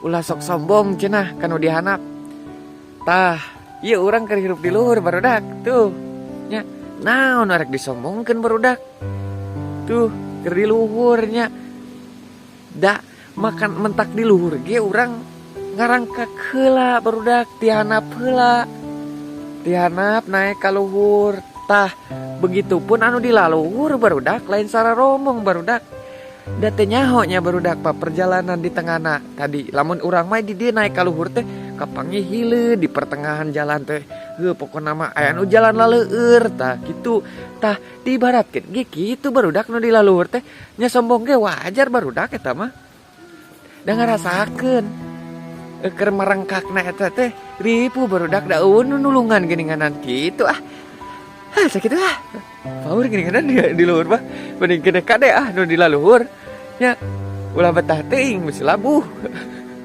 ulah sok sombong cenah kanu dihanap. Tah, ieu urang keur hirup di luhur barudak tuh. Nya, naon arek disombongkeun barudak. Tuh, keur di luhurnya. Da makan mentak di luhur ge urang ngarangkak heula barudak tihanap heula. Tihanap naik ka luhur. Tah, begitupun anu di laluhur barudak lain sararomong barudak. Da teh nyaho nya barudak pa perjalanan di tengahna. Tadi lamun urang mah di dieu naik ka luhur teh kapangi hileud di pertengahan jalan teh. Heuh pokona mah aya nu jalan laleueur tah kitu. Tah diibaratkeun ge kitu barudak nu di laluhur teh nya sombong ge wajar barudak eta mah. Da ngarasakeun keur marengkakna eta teh ripu barudak da eueun nu nulungan geuninganan kitu ah. Hah sakitu ah. Paur geuninganan di luhur mah mending kene kade ah nu di laluhur. Nya ulah betah teuing mesti labuh.